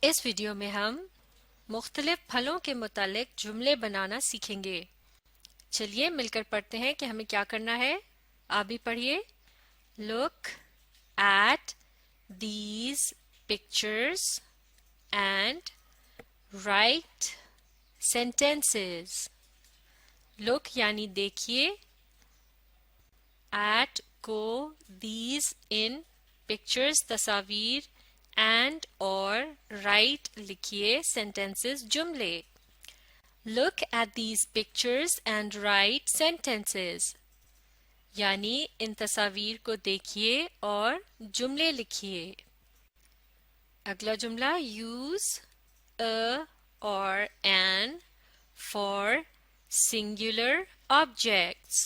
اس video میں ہم مختلف پھلوں کے متعلق جملے بنانا سیکھیں گے۔ چلیے مل کر پڑھتے ہیں کہ ہمیں کیا کرنا ہے۔ آپ بھی پڑھیے۔ Look at these pictures and write sentences. Look یعنی دیکھیے، at کو these in pictures تصاویر and اور write لکھیے sentences جملے۔ Look at these pictures and write sentences یعنی ان تصاویر کو دیکھیے اور جملے لکھیے۔ اگلا جملہ use a or an for singular objects۔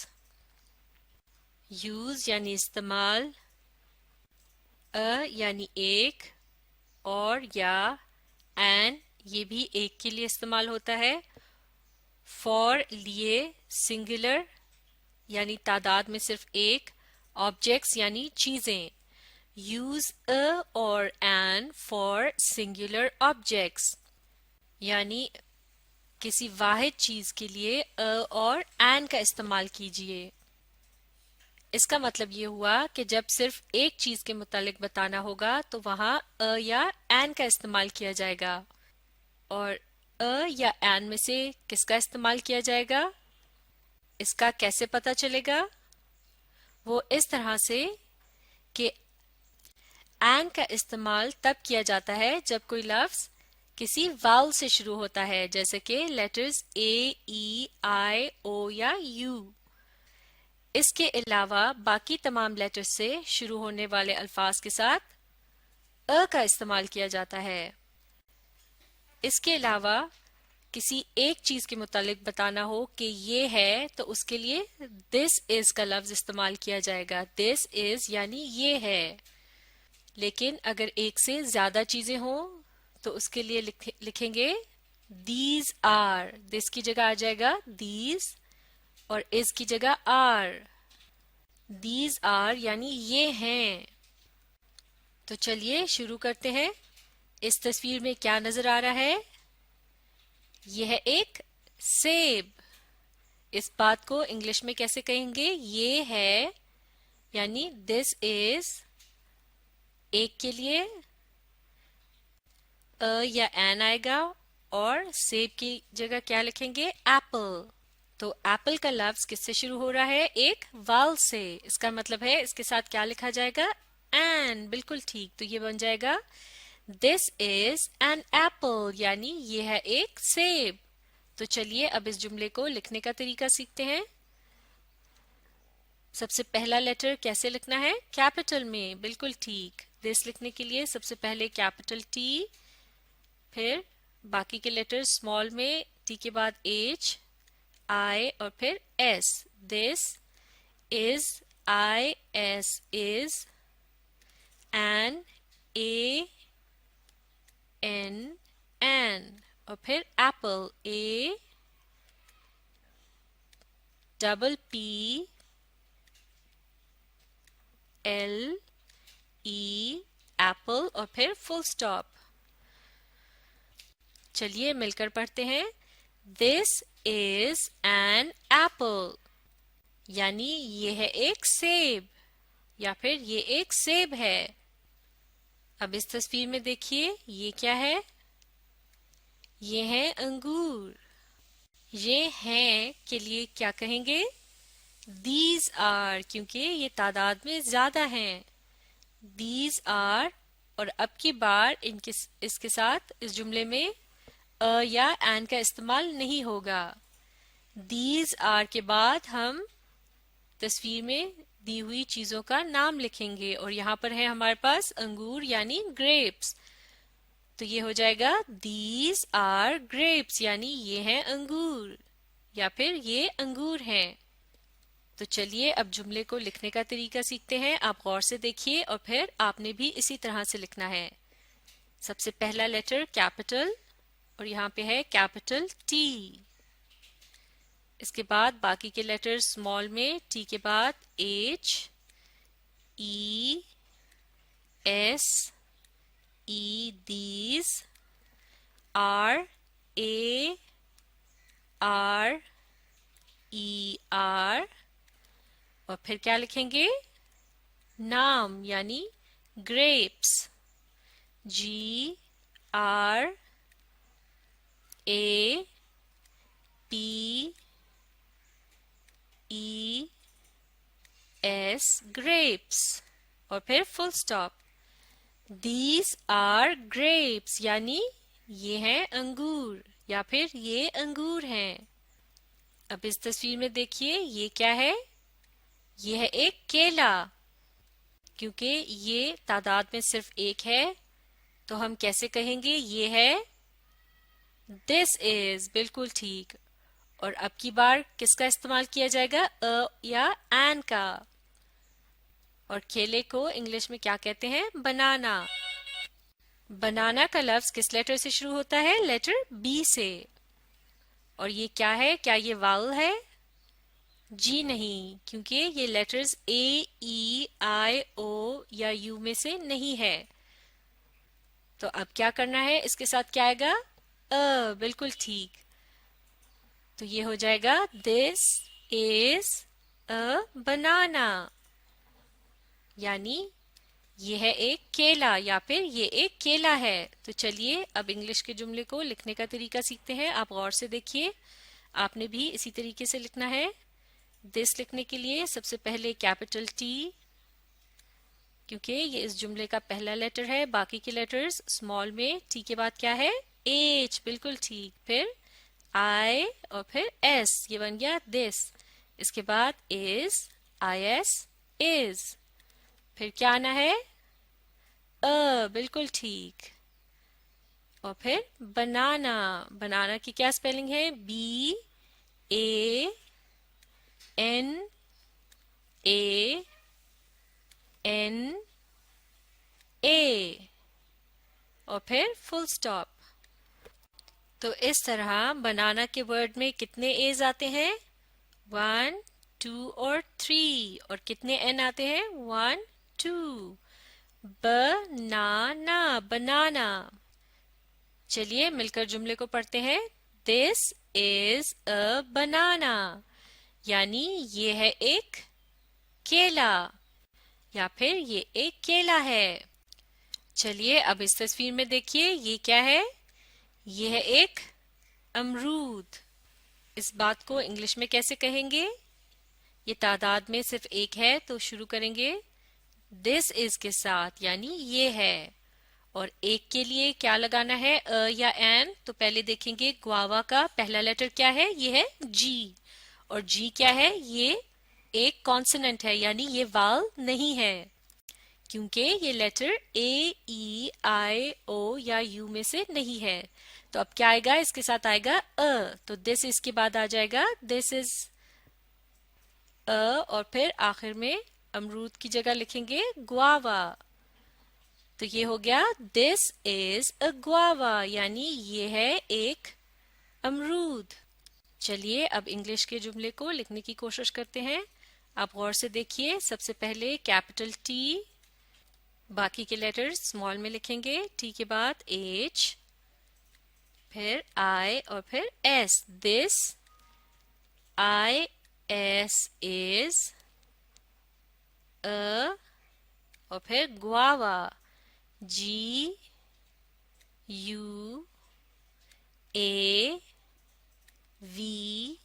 use یعنی استعمال، a یعنی ایک، اور یا and یہ بھی ایک کے لیے استعمال ہوتا ہے، for لیے singular یعنی تعداد میں صرف ایک، objects یعنی چیزیں۔ use a or an for singular objects یعنی کسی واحد چیز کے لیے a اور an کا استعمال کیجیے۔ اس کا مطلب یہ ہوا کہ جب صرف ایک چیز کے متعلق بتانا ہوگا تو وہاں a یا an کا استعمال کیا جائے گا، اور a یا an میں سے کس کا استعمال کیا جائے گا، اس کا کیسے پتہ چلے گا؟ وہ اس طرح سے کہ an کا استعمال تب کیا جاتا ہے جب کوئی لفظ کسی واؤل سے شروع ہوتا ہے، جیسے کہ letters A, E, I, O یا U۔ اس کے علاوہ باقی تمام لیٹر سے شروع ہونے والے الفاظ کے ساتھ a کا استعمال کیا جاتا ہے۔ اس کے علاوہ کسی ایک چیز کے متعلق بتانا ہو کہ یہ ہے تو اس کے لیے this is کا لفظ استعمال کیا جائے گا۔ this is یعنی یہ ہے۔ لیکن اگر ایک سے زیادہ چیزیں ہوں تو اس کے لیے لکھیں گے these are۔ this کی جگہ آ جائے گا these اور is کی جگہ are۔ these are یعنی یہ ہیں۔ تو چلیے شروع کرتے ہیں۔ اس تصویر میں کیا نظر آ رہا ہے؟ یہ ہے ایک سیب۔ اس بات کو انگلش میں کیسے کہیں گے؟ یہ ہے یعنی this is ایک کے لیے a یا an آئے گا، اور سیب کی جگہ کیا لکھیں گے؟ ایپل۔ تو ایپل کا لفظ کس سے شروع ہو رہا ہے؟ ایک واؤل سے۔ اس کا مطلب ہے اس کے ساتھ کیا لکھا جائے گا؟ an۔ بالکل ٹھیک، تو یہ بن جائے گا this is an apple یعنی یہ ہے ایک سیب۔ تو چلیے اب اس جملے کو لکھنے کا طریقہ سیکھتے ہیں۔ سب سے پہلا لیٹر کیسے لکھنا ہے؟ کیپٹل میں، بالکل ٹھیک۔ this لکھنے کے لیے سب سے پہلے کیپٹل T، پھر باقی کے لیٹر اسمال میں، T کے بعد H، I اور پھر S۔ this is I S is an A N an اور پھر apple A double P L E apple اور پھر full stop۔ چلیے مل کر پڑھتے ہیں۔ this is an apple یعنی یہ ہے ایک سیب، یا پھر یہ ایک سیب ہے۔ اب اس تصویر میں دیکھیے یہ کیا ہے؟ یہ ہیں انگور۔ یہ ہیں کے لیے کیا کہیں گے؟ these are، کیونکہ یہ تعداد میں زیادہ ہیں۔ these are، اور اب کی بار اس کے ساتھ اس جملے میں a یا an کا استعمال نہیں ہوگا۔ these are کے بعد ہم تصویر میں دی ہوئی چیزوں کا نام لکھیں گے، اور یہاں پر ہے ہمارے پاس انگور یعنی grapes۔ تو یہ ہو جائے گا these are grapes یعنی یہ ہیں انگور، یا پھر یہ انگور ہیں۔ تو چلیے اب جملے کو لکھنے کا طریقہ سیکھتے ہیں۔ آپ غور سے دیکھیے اور پھر آپ نے بھی اسی طرح سے لکھنا ہے۔ سب سے پہلا لیٹر کیپٹل، اور یہاں پہ ہے کیپٹل T۔ اس کے بعد باقی کے لیٹر اسمال میں، T کے بعد H E S E these R A R E R और फिर क्या लिखेंगे? नाम यानी grapes. G R A P E S grapes और फिर full stop. These are grapes यानी ये हैं अंगूर या फिर ये अंगूर हैं. अब इस तस्वीर में देखिए ये क्या है? ये है एक केला. क्योंकि ये तादाद में सिर्फ एक है तो हम कैसे कहेंगे? ये है दिस इज. बिल्कुल ठीक. और अब की बार किसका इस्तेमाल किया जाएगा? अ या एन का. और केले को इंग्लिश में क्या कहते हैं? बनाना. बनाना का लफ्ज किस लेटर से शुरू होता है? लेटर बी से. और ये क्या है? क्या ये वाउल है? जी नहीं, क्योंकि ये लेटर्स ए ई आई ओ या यू में से नहीं है. तो अब क्या करना है? इसके साथ क्या आएगा? अ. बिल्कुल ठीक. तो ये हो जाएगा दिस इज अ बनाना यानी ये है एक केला या फिर ये एक केला है. तो चलिए अब इंग्लिश के जुमले को लिखने का तरीका सीखते हैं. आप गौर से देखिए, आपने भी इसी तरीके से लिखना है. दिस लिखने के लिए सबसे पहले कैपिटल टी, क्योंकि ये इस जुमले का पहला लेटर है. बाकी के लेटर्स स्मॉल में. टी के बाद क्या है? एच. बिल्कुल ठीक. फिर आई और फिर एस. ये बन गया दिस. इसके बाद इज, आई एस इज. फिर क्या आना है? अ. बिल्कुल ठीक. और फिर बनाना. बनाना की क्या स्पेलिंग है? B A N A N A और फिर फुल स्टॉप. तो इस तरह बनाना के वर्ड में कितने एज आते हैं? 1 2 और 3. और कितने एन आते हैं? 1 2. बनाना. बनाना. चलिए मिलकर जुमले को पढ़ते हैं. दिस इज अ बनाना यानी ये है एक केला या फिर ये एक केला है. चलिए अब इस तस्वीर में देखिए ये क्या है? ये है एक अमरूद. इस बात को इंग्लिश में कैसे कहेंगे? ये तादाद में सिर्फ एक है तो शुरू करेंगे दिस इज के साथ यानी ये है. और एक के लिए क्या लगाना है? अ या एन. तो पहले देखेंगे ग्वावा का पहला लेटर क्या है? ये है जी. और जी क्या है? ये एक कॉन्सोनेंट है यानी ये वाल नहीं है, क्योंकि ये लेटर ए ई आई ओ या यू में से नहीं है. तो अब क्या आएगा? इसके साथ आएगा अ. तो दिस इसके बाद आ जाएगा दिस इज अ. और फिर आखिर में अमरूद की जगह लिखेंगे ग्वावा. तो ये हो गया दिस इज अ ग्वावा यानी ये है एक अमरूद. चलिए अब इंग्लिश के जुमले को लिखने की कोशिश करते हैं. आप गौर से देखिए. सबसे पहले कैपिटल टी, बाकी के लेटर्स स्मॉल में लिखेंगे. टी के बाद एच, फिर आई और फिर S. This, I S is, a और फिर guava. G U A V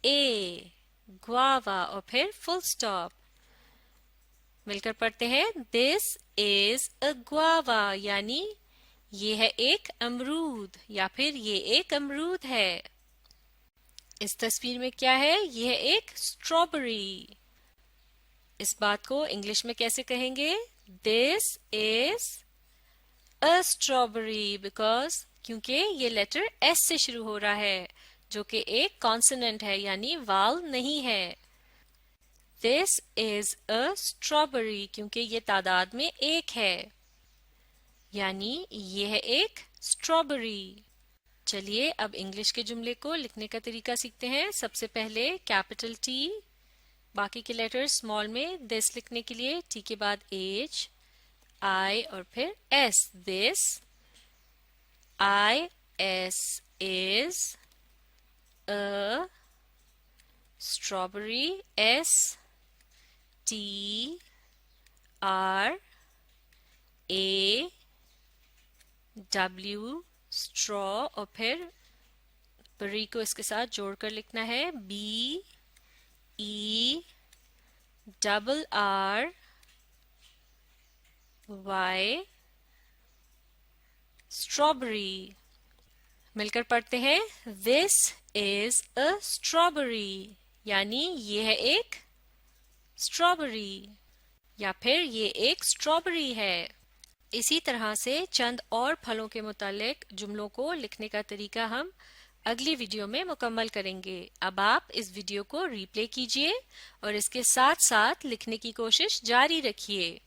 A guava और फिर फुल स्टॉप. मिलकर पढ़ते हैं. दिस इज अ ग्वावा यानी ये है एक अमरूद या फिर ये एक अमरूद है. इस तस्वीर में क्या है? ये है एक स्ट्रॉबेरी. इस बात को इंग्लिश में कैसे कहेंगे? This is a strawberry because क्योंकि ये लेटर एस से शुरू हो रहा है जो कि एक कॉन्सोनेंट है यानी वाल नहीं है. दिस इज अ स्ट्रॉबेरी क्योंकि ये तादाद में एक है यानी ये है एक स्ट्रॉबेरी. चलिए अब इंग्लिश के जुमले को लिखने का तरीका सीखते हैं. सबसे पहले कैपिटल टी, बाकी के लेटर्स स्मॉल में. दिस लिखने के लिए टी के बाद एच, आई और फिर S. This, I S is a strawberry. S T R A W straw, और फिर बरी को इसके साथ जोड़कर लिखना है B E double R Y strawberry. मिलकर पढ़ते हैं, दिस इज अ स्ट्रॉबेरी, यानी ये है एक स्ट्रॉबेरी, या फिर ये एक स्ट्रॉबेरी है। इसी तरह से चंद और फलों के मुतालिक जुमलों को लिखने का तरीका हम अगली वीडियो में मुकम्मल करेंगे। अब आप इस वीडियो को रीप्ले कीजिए और इसके साथ साथ लिखने की कोशिश जारी रखिए।